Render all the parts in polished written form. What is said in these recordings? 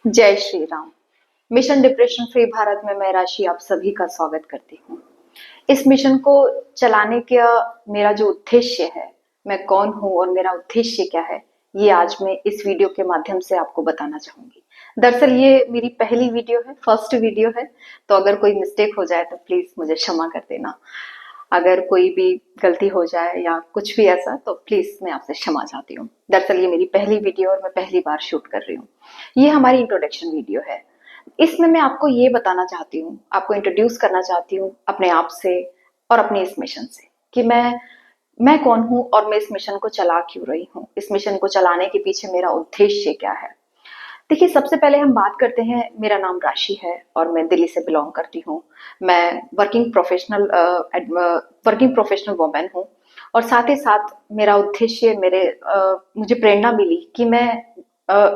जय Shri Ram. Mission depression free Bharat में मैं राशि आप सभी का स्वागत करती हूँ। इस मिशन को चलाने का मेरा जो उद्देश्य है, मैं कौन हूँ और मेरा उद्देश्य क्या है, ये आज मैं इस वीडियो के माध्यम से आपको बताना चाहूंगी। दरअसल ये मेरी पहली वीडियो है, फर्स्ट वीडियो है, तो अगर कोई मिस्टेक हो जाए तो प्लीज मुझे क्षमा कर देना। अगर कोई भी गलती हो जाए या कुछ भी ऐसा तो प्लीज मैं आपसे क्षमा चाहती हूँ। दरअसल ये मेरी पहली वीडियो और मैं पहली बार शूट कर रही हूँ। ये हमारी इंट्रोडक्शन वीडियो है। इसमें मैं आपको ये बताना चाहती हूँ, आपको इंट्रोड्यूस करना चाहती हूँ अपने आप से और अपने इस मिशन से कि मैं कौन हूँ और मैं इस मिशन को चला क्यों रही हूँ, इस मिशन को चलाने के पीछे मेरा उद्देश्य क्या है। देखिए, सबसे पहले हम बात करते हैं। मेरा नाम राशि है और मैं दिल्ली से बिलोंग करती हूँ। मैं वर्किंग प्रोफेशनल वुमेन हूँ और साथ ही साथ मेरा उद्देश्य मुझे प्रेरणा मिली कि मैं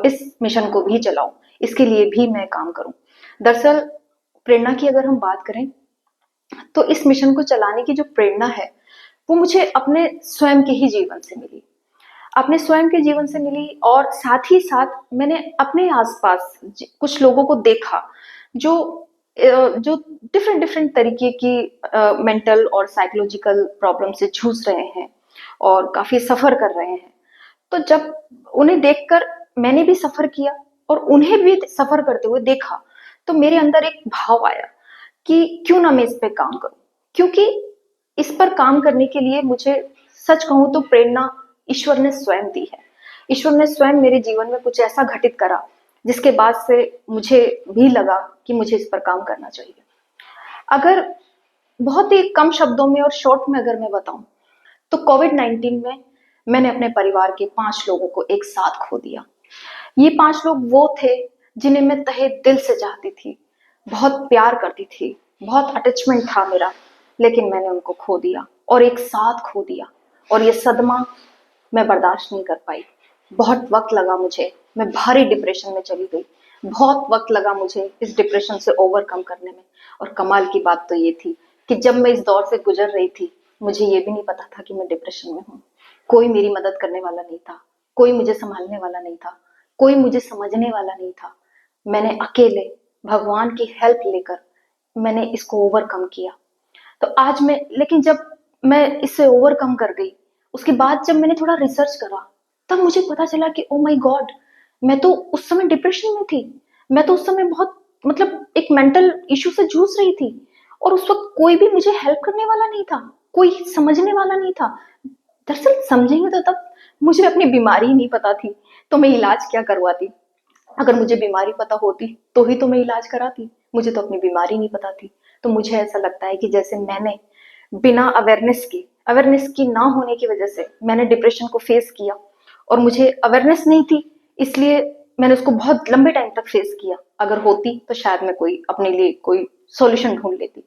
इस मिशन को भी चलाऊं, इसके लिए भी मैं काम करूं। दरअसल प्रेरणा की अगर हम बात करें तो इस मिशन को चलाने की जो प्रेरणा है वो मुझे अपने स्वयं के ही जीवन से मिली, अपने स्वयं के जीवन से मिली। और साथ ही साथ मैंने अपने आसपास कुछ लोगों को देखा जो जो डिफरेंट डिफरेंट तरीके की मेंटल और साइकोलॉजिकल प्रॉब्लम से जूझ रहे हैं और काफी सफर कर रहे हैं। तो जब उन्हें देखकर मैंने भी सफर किया और उन्हें भी सफर करते हुए देखा, तो मेरे अंदर एक भाव आया कि क्यों ना मैं इस पे काम करूं। क्योंकि इस पर काम करने के लिए मुझे, सच कहूं तो, प्रेरणा ईश्वर ने स्वयं दी है। ईश्वर ने स्वयं मेरे जीवन में कुछ ऐसा घटित करा जिसके बाद से मुझे भी लगा कि मुझे इस पर काम करना चाहिए। अगर बहुत ही कम शब्दों में और शॉर्ट में अगर मैं बताऊं तो कोविड-19 में मैंने अपने परिवार के 5 लोगों को एक साथ खो दिया। ये 5 लोग वो थे जिन्हें मैं तहे दिल से चाहती थी, बहुत प्यार करती थी, बहुत अटैचमेंट था मेरा, लेकिन मैंने उनको खो दिया और एक साथ खो दिया। और ये सदमा मैं बर्दाश्त नहीं कर पाई। बहुत वक्त लगा मुझे, मैं भारी डिप्रेशन में चली गई। बहुत वक्त लगा मुझे इस डिप्रेशन से ओवरकम करने में। और कमाल की बात तो ये थी कि जब मैं इस दौर से गुजर रही थी, मुझे ये भी नहीं पता था कि मैं डिप्रेशन में हूँ। कोई मेरी मदद करने वाला नहीं था, कोई मुझे संभालने वाला नहीं था, कोई मुझे समझने वाला नहीं था। मैंने अकेले भगवान की हेल्प लेकर मैंने इसको ओवरकम किया। तो आज मैं, लेकिन जब मैं इसे ओवरकम कर गई, उसके बाद जब मैंने थोड़ा रिसर्च करा, तब मुझे पता चला कि ओ माय गॉड, मैं तो उस समय डिप्रेशन में थी। मैं तो उस समय बहुत, मतलब, एक मेंटल इशू से जूझ रही थी और उस वक्त कोई भी मुझे हेल्प करने वाला नहीं था, कोई समझने वाला नहीं था। दरअसल समझेंगे तो तब मुझे अपनी बीमारी ही नहीं पता थी, तो मैं इलाज क्या करवाती। अगर मुझे बीमारी पता होती तो ही तो मैं इलाज कराती। मुझे तो अपनी बीमारी नहीं पता थी। तो मुझे ऐसा लगता है कि जैसे मैंने बिना अवेयरनेस की ना होने की वजह से मैंने डिप्रेशन को फेस किया, और मुझे अवेयरनेस नहीं थी, इसलिए मैंने उसको बहुत लंबे टाइम तक फेस किया। अगर होती तो शायद मैं कोई अपने लिए कोई सॉल्यूशन ढूंढ लेती।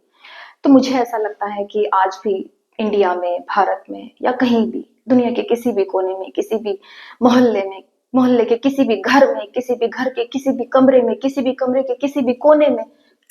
तो मुझे ऐसा लगता है कि आज भी इंडिया में, भारत में या कहीं भी दुनिया के किसी भी कोने में, किसी भी मोहल्ले में, मोहल्ले के किसी भी घर में, किसी भी घर के किसी भी कमरे में, किसी भी कमरे के किसी भी कोने में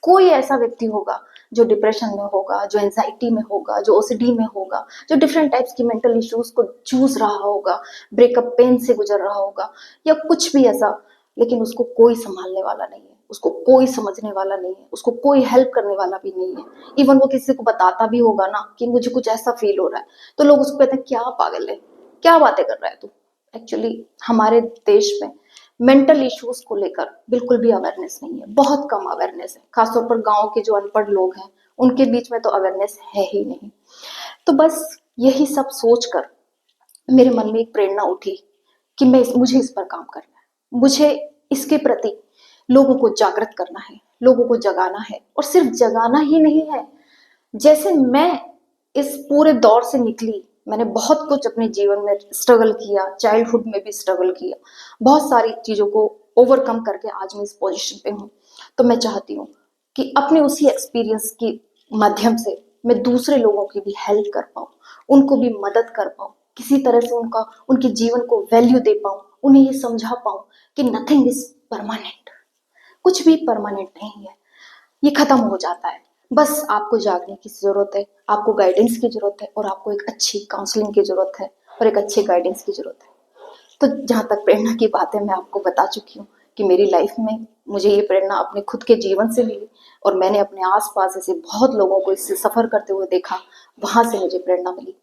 कोई ऐसा व्यक्ति होगा जो डिप्रेशन में होगा, जो एंजाइटी में होगा, जो ओसीडी में होगा, जो डिफरेंट टाइप्स की मेंटल इश्यूज को जूझ रहा होगा, ब्रेकअप पेन से गुजर रहा होगा या कुछ भी ऐसा। लेकिन उसको कोई संभालने वाला नहीं है, उसको कोई समझने वाला नहीं है, उसको कोई हेल्प करने वाला भी नहीं है। इवन वो किसी को बताता भी होगा ना कि मुझे कुछ ऐसा फील हो रहा है, तो लोग उसको कहते हैं क्या पागल है, क्या बातें कर रहा है तू। एक्चुअली हमारे देश में मेंटल इश्यूज को लेकर बिल्कुल भी अवेयरनेस नहीं है, बहुत कम अवेयरनेस है। खासतौर पर गांव के जो अनपढ़ लोग हैं उनके बीच में तो अवेयरनेस है ही नहीं। तो बस यही सब सोचकर मेरे मन में एक प्रेरणा उठी कि मुझे इस पर काम करना है, मुझे इसके प्रति लोगों को जागृत करना है, लोगों को जगाना है। और सिर्फ जगाना ही नहीं है, जैसे मैं इस पूरे दौर से निकली, मैंने बहुत कुछ अपने जीवन में स्ट्रगल किया, चाइल्डहुड में भी स्ट्रगल किया, बहुत सारी चीजों को ओवरकम करके आज मैं इस पोजीशन पे हूँ। तो मैं चाहती हूँ कि अपने उसी एक्सपीरियंस के माध्यम से मैं दूसरे लोगों की भी हेल्प कर पाऊँ, उनको भी मदद कर पाऊँ, किसी तरह से उनके जीवन को वैल्यू दे पाऊँ, उन्हें ये समझा पाऊँ कि नथिंग इज परमानेंट, कुछ भी परमानेंट नहीं है, ये खत्म हो जाता है। बस आपको जागने की जरूरत है, आपको गाइडेंस की जरूरत है, और आपको एक अच्छी काउंसलिंग की जरूरत है और एक अच्छे गाइडेंस की जरूरत है। तो जहां तक प्रेरणा की बात है मैं आपको बता चुकी हूँ कि मेरी लाइफ में मुझे ये प्रेरणा अपने खुद के जीवन से मिली और मैंने अपने आसपास ऐसे बहुत लोगों को इससे सफ़र करते हुए देखा, वहाँ से मुझे प्रेरणा मिली।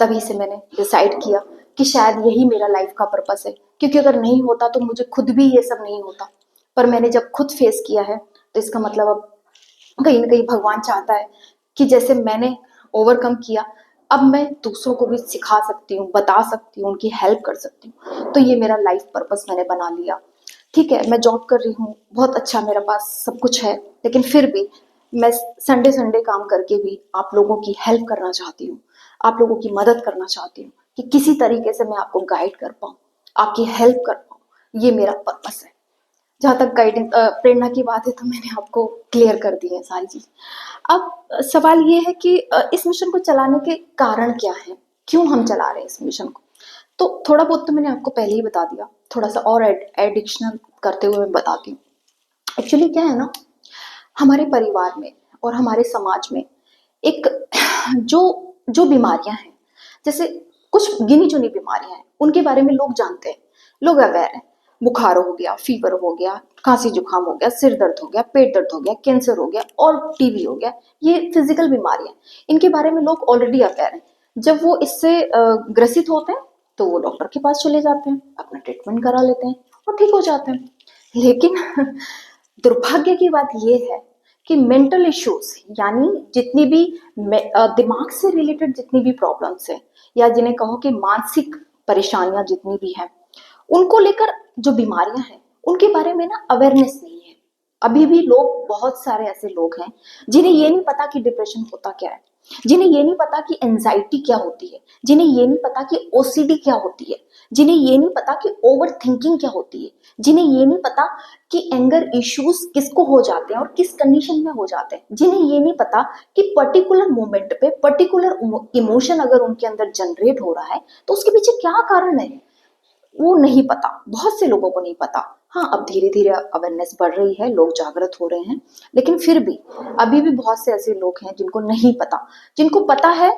तभी से मैंने डिसाइड किया कि शायद यही मेरा लाइफ का पर्पस है, क्योंकि अगर नहीं होता तो मुझे खुद भी ये सब नहीं होता। पर मैंने जब खुद फेस किया है तो इसका मतलब अब कहीं ना कहीं भगवान चाहता है कि जैसे मैंने ओवरकम किया, अब मैं दूसरों को भी सिखा सकती हूँ, बता सकती हूँ, उनकी हेल्प कर सकती हूँ। तो ये मेरा लाइफ पर्पस मैंने बना लिया। ठीक है, मैं जॉब कर रही हूँ, बहुत अच्छा मेरे पास सब कुछ है, लेकिन फिर भी मैं संडे संडे काम करके भी आप लोगों की हेल्प करना चाहती हूँ, आप लोगों की मदद करना चाहती हूँ कि किसी तरीके से मैं आपको गाइड कर पाऊँ, आपकी हेल्प कर पाऊँ। ये मेरा पर्पस है। जहाँ तक गाइडेंस प्रेरणा की बात है तो मैंने आपको क्लियर कर दी है सारी चीज। अब सवाल ये है कि इस मिशन को चलाने के कारण क्या है, क्यों हम चला रहे हैं इस मिशन को। तो थोड़ा बहुत तो मैंने आपको पहले ही बता दिया, थोड़ा सा और एडिशनल करते हुए मैं बताती हूँ। एक्चुअली क्या है ना, हमारे परिवार में और हमारे समाज में एक जो जो बीमारियां हैं, जैसे कुछ गिनी चुनी बीमारियां हैं, उनके बारे में लोग जानते हैं, लोग अवेयर हैं। बुखार हो गया, फीवर हो गया, खांसी जुकाम हो गया, सिर दर्द हो गया, पेट दर्द हो गया, कैंसर हो गया और टीबी हो गया, ये फिजिकल बीमारियां, इनके बारे में लोग ऑलरेडी अवेयर हैं। जब वो इससे ग्रसित होते हैं तो वो डॉक्टर के पास चले जाते हैं, अपना ट्रीटमेंट करा लेते हैं और ठीक हो जाते हैं। लेकिन दुर्भाग्य की बात यह है कि मेंटल इश्यूज, यानी जितनी भी दिमाग से रिलेटेड जितनी भी प्रॉब्लम्स हैं, या जिन्हें कहो कि मानसिक परेशानियां जितनी भी हैं, उनको लेकर जो बीमारियां हैं उनके बारे में ना अवेयरनेस नहीं है। अभी भी लोग, बहुत सारे ऐसे लोग हैं जिन्हें ये नहीं पता कि डिप्रेशन होता क्या है, जिन्हें ये नहीं पता कि एंजाइटी क्या होती है, जिन्हें ये नहीं पता कि ओसीडी क्या होती है, जिन्हें ये नहीं पता कि ओवर थिंकिंग क्या होती है, जिन्हें ये नहीं पता कि एंगर इश्यूज किसको हो जाते हैं और किस कंडीशन में हो जाते हैं, जिन्हें ये नहीं पता कि पर्टिकुलर मोमेंट पे पर्टिकुलर इमोशन अगर उनके अंदर जनरेट हो रहा है तो उसके पीछे क्या कारण है, वो नहीं पता। बहुत से लोगों को नहीं पता। हाँ, अब धीरे धीरे अवेयरनेस बढ़ रही है, लोग जागृत हो रहे हैं, लेकिन फिर भी अभी भी बहुत से ऐसे लोग हैं जिनको नहीं पता, जिनको पता है।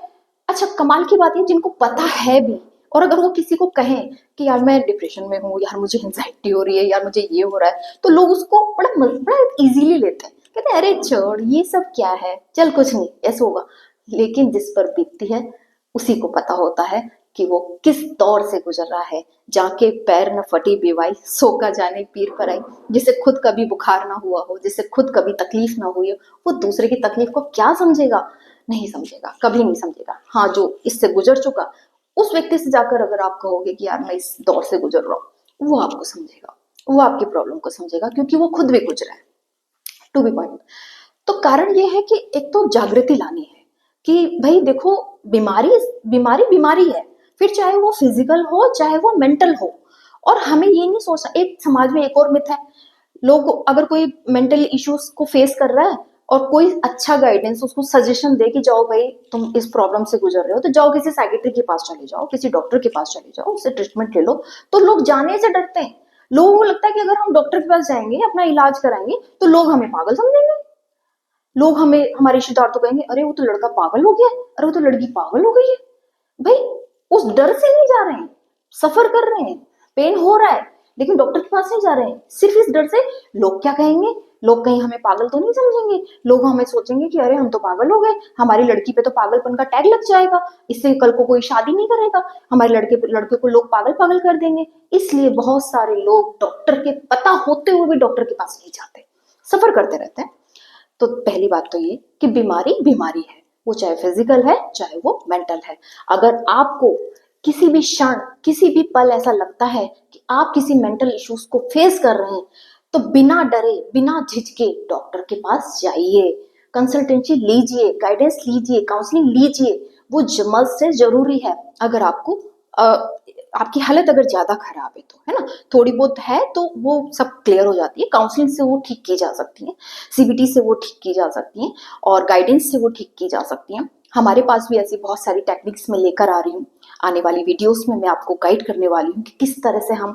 अच्छा, कमाल की बात है, जिनको पता है भी और अगर वो किसी को कहें कि यार मैं डिप्रेशन में हूँ, यार मुझे एंजाइटी हो रही है, यार मुझे ये हो रहा है, तो लोग उसको बड़ा इजीली लेते हैं, कहते हैं अरे छोड़ ये सब क्या है, चल कुछ नहीं, ऐसा होगा। लेकिन जिस पर बीतती है उसी को पता होता है कि वो किस दौर से गुजर रहा है। जाके पैर न फटी बेवाई, सो का जाने पीर पर आई। जिसे खुद कभी बुखार ना हुआ हो, जिसे खुद कभी तकलीफ ना हुई हो, वो दूसरे की तकलीफ को क्या समझेगा, नहीं समझेगा, कभी नहीं समझेगा। हाँ, जो इससे गुजर चुका, उस व्यक्ति से जाकर अगर आप कहोगे कि यार मैं इस दौर से गुजर रहा हूँ, वो आपको समझेगा, वो आपकी प्रॉब्लम को समझेगा, क्योंकि वो खुद भी गुजरा है। To be point. तो कारण ये है कि एक तो जागृति लानी है कि भाई देखो, बीमारी बीमारी बीमारी है, फिर चाहे वो फिजिकल हो चाहे वो मेंटल हो। और हमें ये नहीं सोचना, एक समाज में एक और मिथ है, लोग अगर कोई मेंटल इश्यूज को फेस कर रहा है और कोई अच्छा गाइडेंस उसको सजेशन दे कि जाओ भाई तुम इस प्रॉब्लम से गुजर रहे हो तो जाओ किसी साइकेट्री के पास चले जाओ, किसी डॉक्टर के पास चले जाओ, उससे ट्रीटमेंट ले लो, तो लोग जाने से डरते हैं। लोगों को लगता है कि अगर हम डॉक्टर के पास जाएंगे, अपना इलाज कराएंगे, तो लोग हमें पागल समझेंगे, लोग हमें, हमारे रिश्तेदार तो कहेंगे अरे वो तो लड़का पागल हो गया है, अरे वो तो लड़की पागल हो गई है। भाई उस डर से नहीं जा रहे हैं, सफर कर रहे हैं, पेन हो रहा है, लेकिन डॉक्टर के पास नहीं जा रहे हैं सिर्फ इस डर से लोग क्या कहेंगे, लोग कहीं हमें पागल तो नहीं समझेंगे, लोग हमें सोचेंगे कि अरे हम तो पागल हो गए, हमारी लड़की पे तो पागलपन का टैग लग जाएगा, इससे कल को कोई शादी नहीं करेगा, हमारे लड़के को लोग पागल पागल कर देंगे। इसलिए बहुत सारे लोग डॉक्टर के पता होते हुए भी डॉक्टर के पास नहीं जाते, सफर करते रहते हैं। तो पहली बात तो ये कि बीमारी बीमारी है, वो चाहे फिजिकल है चाहे वो मेंटल है। अगर आपको किसी भी क्षण, किसी भी पल ऐसा लगता है कि आप किसी मेंटल इश्यूज को फेस कर रहे हैं, तो बिना डरे बिना झिझके डॉक्टर के पास जाइए, कंसल्टेंसी लीजिए, गाइडेंस लीजिए, काउंसलिंग लीजिए। वो जमल से जरूरी है। अगर आपको आपकी हालत अगर ज्यादा खराब है तो, है ना, थोड़ी बहुत है तो वो सब क्लियर हो जाती है, काउंसलिंग से वो ठीक की जा सकती है, सीबीटी से वो ठीक की जा सकती है और गाइडेंस से वो ठीक की जा सकती है। हमारे पास भी ऐसी बहुत सारी टेक्निक्स मैं लेकर आ रही हूँ। आने वाली वीडियोस में मैं आपको गाइड करने वाली हूँ कि किस तरह से हम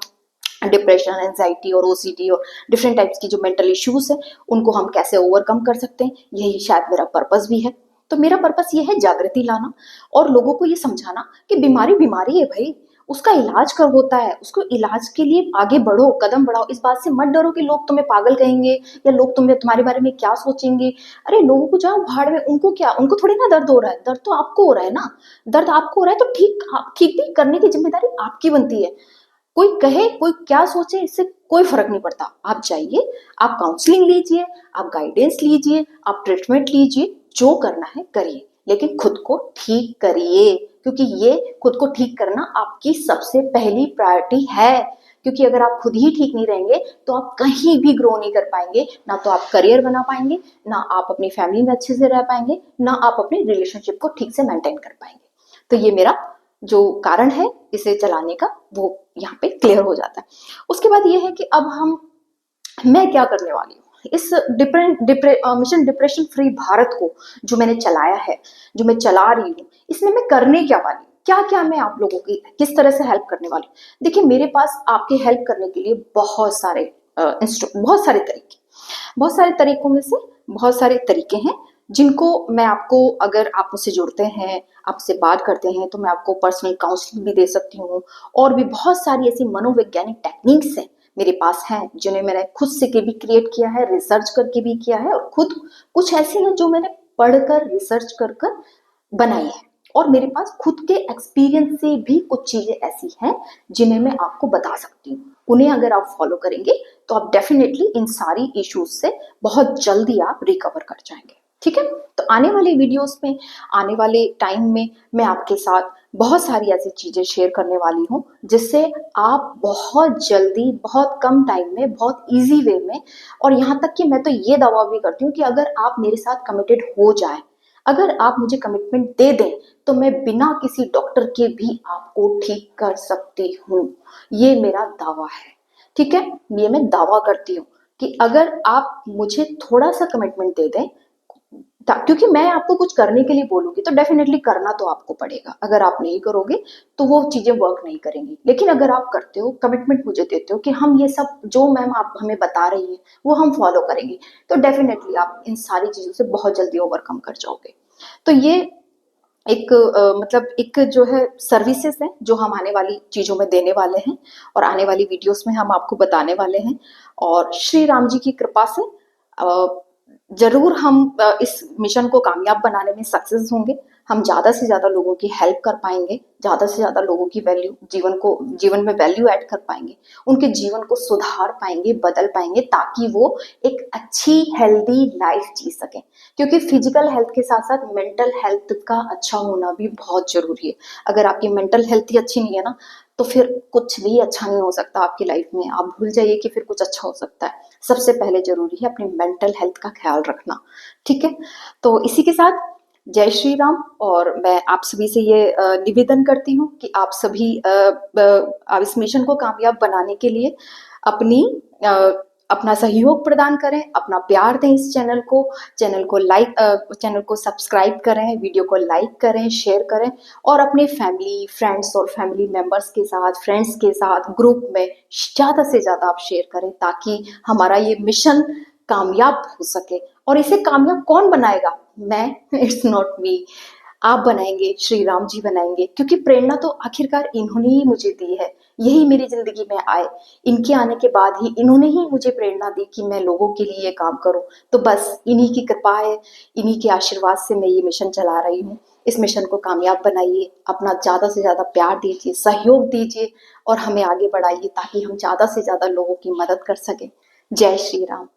डिप्रेशन, एंजाइटी और ओसीडी और डिफरेंट टाइप्स की जो मेंटल इश्यूज है उनको हम कैसे ओवरकम कर सकते हैं। यही शायद मेरा पर्पस भी है। तो मेरा पर्पस ये है जागृति लाना और लोगों को ये समझाना कि बीमारी बीमारी है भाई, उसका इलाज कब होता है, उसको इलाज के लिए आगे बढ़ो, कदम बढ़ाओ। इस बात से मत डरो कि लोग तुम्हें पागल कहेंगे या लोग तुम्हारे बारे में क्या सोचेंगे। अरे लोगों को जाओ भाड़ में, उनको क्या, उनको थोड़ी ना दर्द हो रहा है, दर्द तो आपको हो रहा है ना। दर्द आपको हो रहा है तो ठीक भी करने की जिम्मेदारी आपकी बनती है। कोई कहे, कोई क्या सोचे, इससे कोई फर्क नहीं पड़ता। आप जाइए, आप काउंसलिंग लीजिए, आप गाइडेंस लीजिए, आप ट्रीटमेंट लीजिए, जो करना है करिए, लेकिन खुद को ठीक करिए, क्योंकि ये खुद को ठीक करना आपकी सबसे पहली प्रायोरिटी है। क्योंकि अगर आप खुद ही ठीक नहीं रहेंगे तो आप कहीं भी ग्रो नहीं कर पाएंगे, ना तो आप करियर बना पाएंगे, ना आप अपनी फैमिली में अच्छे से रह पाएंगे, ना आप अपने रिलेशनशिप को ठीक से मेंटेन कर पाएंगे। तो ये मेरा जो कारण है इसे चलाने का, वो यहाँ पे क्लियर हो जाता है। उसके बाद ये है कि अब मैं क्या करने वाली हूँ इस मिशन डिप्रेशन फ्री भारत को, जो मैंने चलाया है, जो मैं चला रही हूँ, इसमें मैं करने क्या वाली हूँ, क्या क्या मैं आप लोगों की किस तरह से हेल्प करने वाली हूँ। देखिए, मेरे पास आपके हेल्प करने के लिए बहुत सारे तरीकों में से बहुत सारे तरीके हैं, जिनको मैं आपको, अगर आप मुझसे जुड़ते हैं, आपसे बात करते हैं, तो मैं आपको पर्सनल काउंसलिंग भी दे सकती हूँ। और भी बहुत सारी ऐसी मनोवैज्ञानिक टेक्निक्स हैं मेरे पास हैं, जिन्हें मैंने खुद से के भी क्रिएट किया है, रिसर्च करके भी किया है, और खुद कुछ ऐसी हैं जो मैंने पढ़कर रिसर्च कर बनाई है। और मेरे पास खुद के एक्सपीरियंस से भी कुछ चीजें ऐसी हैं जिन्हें मैं आपको बता सकती हूँ। उन्हें अगर आप फॉलो करेंगे तो आप डेफिनेटली इन सारी इश्यूज से बहुत जल्दी आप रिकवर कर जाएंगे। ठीक है, तो आने वाले वीडियोस में, आने वाले टाइम में मैं आपके साथ बहुत सारी ऐसी चीजें शेयर करने वाली हूँ, जिससे आप बहुत जल्दी, बहुत कम टाइम में, बहुत इजी वे में, और यहाँ तक कि मैं तो ये दावा भी करती हूँ कि अगर आप मेरे साथ कमिटेड हो जाए, अगर आप मुझे कमिटमेंट दे दें, तो मैं बिना किसी डॉक्टर के भी आपको ठीक कर सकती हूँ। ये मेरा दावा है। ठीक है, ये मैं दावा करती हूँ कि अगर आप मुझे थोड़ा सा कमिटमेंट दे दें, क्योंकि मैं आपको कुछ करने के लिए बोलूंगी तो डेफिनेटली करना तो आपको पड़ेगा। अगर आप नहीं करोगे तो वो चीजें वर्क नहीं करेंगी। लेकिन अगर आप करते हो, कमिटमेंट मुझे देते हो कि हम ये सब जो मैम आप हमें बता रही है वो हम फॉलो करेंगे, तो डेफिनेटली आप इन सारी चीजों से बहुत जल्दी ओवरकम कर जाओगे। तो ये एक मतलब एक जो है सर्विसेज है जो हम आने वाली चीजों में देने वाले हैं, और आने वाली वीडियोस में हम आपको बताने वाले हैं। और श्री राम जी की कृपा से जरूर हम इस मिशन को कामयाब बनाने में सक्सेस होंगे। हम ज्यादा से ज्यादा लोगों की हेल्प कर पाएंगे, ज्यादा से ज्यादा लोगों की वैल्यू, जीवन में वैल्यू ऐड कर पाएंगे, उनके जीवन को सुधार पाएंगे, बदल पाएंगे, ताकि वो एक अच्छी हेल्दी लाइफ जी सकें। क्योंकि फिजिकल हेल्थ के साथ साथ मेंटल हेल्थ का अच्छा होना भी बहुत जरूरी है। अगर आपकी मेंटल हेल्थ ही अच्छी नहीं है ना, तो फिर कुछ भी अच्छा नहीं हो सकता आपकी लाइफ में। आप भूल जाइए कि फिर कुछ अच्छा हो सकता है। सबसे पहले जरूरी है अपनी मेंटल हेल्थ का ख्याल रखना। ठीक है, तो इसी के साथ जय श्री राम। और मैं आप सभी से ये निवेदन करती हूँ कि आप सभी इस मिशन को कामयाब बनाने के लिए अपनी अपना सहयोग प्रदान करें, अपना प्यार दें इस चैनल को सब्सक्राइब करें, वीडियो को लाइक करें, शेयर करें, और अपने फैमिली, फ्रेंड्स और फैमिली मेंबर्स के साथ, फ्रेंड्स के साथ ग्रुप में ज्यादा से ज्यादा आप शेयर करें, ताकि हमारा ये मिशन कामयाब हो सके। और इसे कामयाब कौन बनाएगा? मैं, इट्स नॉट मी, आप बनाएंगे, श्री राम जी बनाएंगे। क्योंकि प्रेरणा तो आखिरकार इन्होंने ही मुझे दी है, यही मेरी जिंदगी में आए, इनके आने के बाद ही इन्होंने ही मुझे प्रेरणा दी कि मैं लोगों के लिए ये काम करूं। तो बस इन्हीं की कृपा है, इन्हीं के आशीर्वाद से मैं ये मिशन चला रही हूँ। इस मिशन को कामयाब बनाइए, अपना ज्यादा से ज्यादा प्यार दीजिए, सहयोग दीजिए, और हमें आगे बढ़ाइए, ताकि हम ज्यादा से ज्यादा लोगों की मदद कर सकें। जय श्री राम।